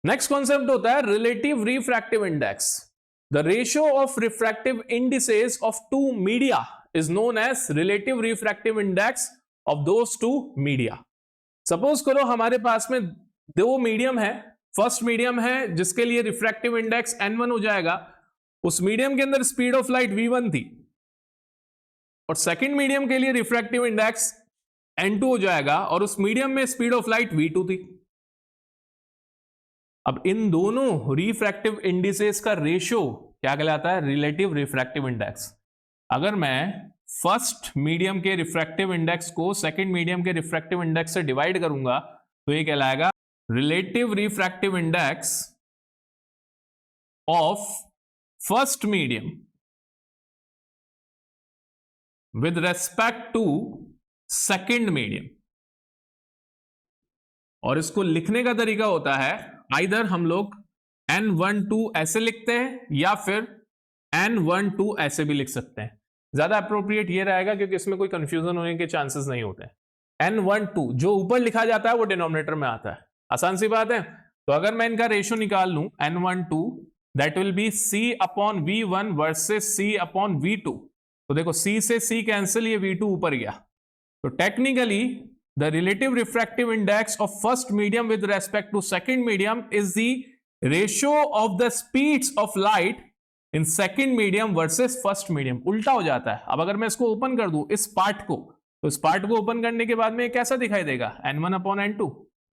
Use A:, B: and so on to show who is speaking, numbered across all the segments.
A: Next concept होता है relative refractive index. The ratio of refractive indices of two media is known as relative refractive index of those two media. Suppose करो हमारे पास में दो medium है, first medium है जिसके लिए रिफ्रैक्टिव इंडेक्स n1 हो जाएगा, उस मीडियम के अंदर स्पीड ऑफ लाइट v1 थी, और सेकंड मीडियम के लिए रिफ्रैक्टिव इंडेक्स n2 हो जाएगा और उस मीडियम में स्पीड ऑफ लाइट v2 थी। अब इन दोनों रिफ्रैक्टिव इंडिसेस का रेशियो क्या कहलाता है? Relative refractive index. अगर मैं फर्स्ट मीडियम के रिफ्रैक्टिव इंडेक्स को सेकंड मीडियम के रिफ्रैक्टिव इंडेक्स से डिवाइड करूंगा तो ये कहलाएगा relative refractive index of first medium with respect to second medium. और इसको लिखने का तरीका होता है आइदर हम लोग n12 ऐसे लिखते हैं या फिर n12 ऐसे भी लिख सकते हैं। ज्यादा अप्रोप्रिएट ये रहेगा क्योंकि इसमें कोई कंफ्यूजन होने के चांसेस नहीं होते। n12 जो ऊपर लिखा जाता है वो डिनोमिनेटर में आता है, आसान सी बात है। तो अगर मैं इनका रेशियो निकाल लूं n12 that will be c upon v1 versus c upon v2। तो देखो c से c कैंसिल, ये v2 ऊपर गया। तो technically the relative refractive index of first medium with respect to second medium is the ratio of the speeds of light in second medium versus first medium। उल्टा हो जाता है। अब अगर मैं इसको ओपन कर दूं इस पार्ट को, तो इस पार्ट को ओपन करने के बाद में कैसा दिखाई देगा? n1 upon n2।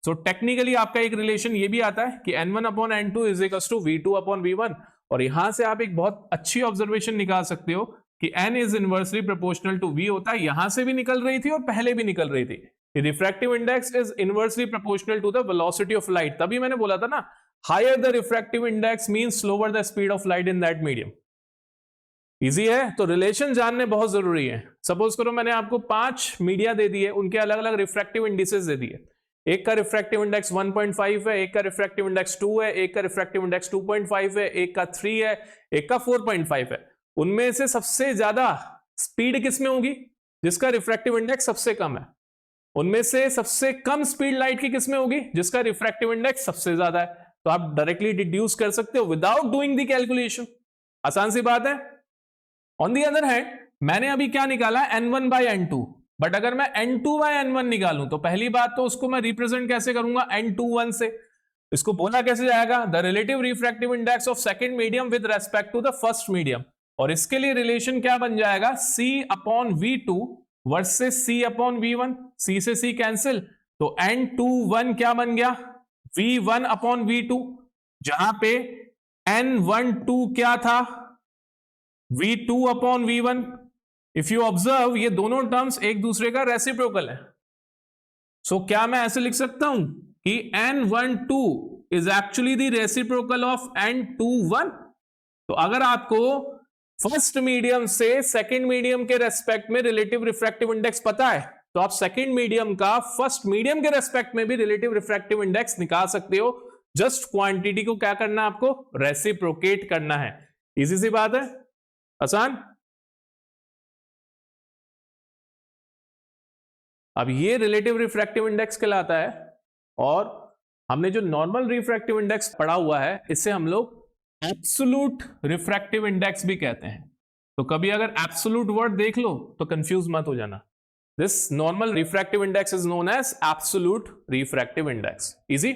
A: So technically आपका एक रिलेशन ये भी आता है कि n1 upon n2 is equal to v2 upon v1। और यहां से आप एक बहुत अच्छी ऑब्जर्वेशन निकाल सकते हो कि n is inversely proportional to v होता है। यहां से भी निकल रही थी और पहले भी निकल रही थी। Refractive index is inversely proportional to the velocity of light. तभी मैंने बोला था ना, higher the refractive index means slower the speed of light in that medium. Easy है, तो रिलेशन जानने बहुत जरूरी है। सपोज करो मैंने आपको 5 मीडिया दे दिए, उनके अलग अलग रिफ्रैक्टिव इंडिसेस दे दिए। एक का रिफ्रैक्टिव इंडेक्स 1.5 है, एक का रिफ्रैक्टिव इंडेक्स 2 है, एक का रिफ्रैक्टिव इंडेक्स 2.5 है, एक का 3 है, एक का 4.5 है। उनमें से सबसे ज्यादा स्पीड किसमें होगी? जिसका रिफ्रैक्टिव इंडेक्स सबसे कम है। उनमें से सबसे कम स्पीड लाइट की किसमें होगी? जिसका रिफ्रैक्टिव इंडेक्स सबसे ज्यादा है। तो आप डायरेक्टली डिड्यूस कर सकते हो विदाउट डूइंग द कैलकुलेशन। आसान सी बात है। ऑन दी अदर हैंड मैंने अभी क्या निकाला? n1 bye n2। बट अगर मैं n2 बाय n1 निकालूं तो पहली बात तो उसको मैं रिप्रेजेंट कैसे करूंगा? n21 से। इसको बोला कैसे जाएगा? The relative refractive index of second medium with respect to the first medium. और इसके लिए रिलेशन क्या बन जाएगा? c upon v2 versus c upon v1। c से c कैंसिल, तो n21 क्या बन गया? v1 अपॉन v2, जहां पे n12 क्या था? v2 upon v1। If you observe ये दोनों टर्म्स एक दूसरे का रेसिप्रोकल है। सो क्या मैं ऐसे लिख सकता हूं कि n12 is actually the reciprocal of n21? तो अगर आपको फर्स्ट मीडियम से सेकंड मीडियम के रेस्पेक्ट में रिलेटिव रिफ्रैक्टिव इंडेक्स पता है, तो आप सेकंड मीडियम का फर्स्ट मीडियम के रेस्पेक्ट में भी रिलेटिव रिफ्रैक्टिव इंडेक्स निकाल सकते हो। जस्ट क्वांटिटी को क्या करना है? आपको रेसिप्रोकेट करना है। इजी सी बात है, आसान। अब ये रिलेटिव रिफ्रैक्टिव इंडेक्स कहलाता है। और हमने जो नॉर्मल रिफ्रैक्टिव इंडेक्स पढ़ा हुआ है इसे हम लोग एब्सोल्यूट रिफ्रैक्टिव इंडेक्स भी कहते हैं। तो कभी अगर एब्सोल्यूट वर्ड देख लो तो कंफ्यूज मत हो जाना। This normal refractive index is known as absolute refractive index. Easy.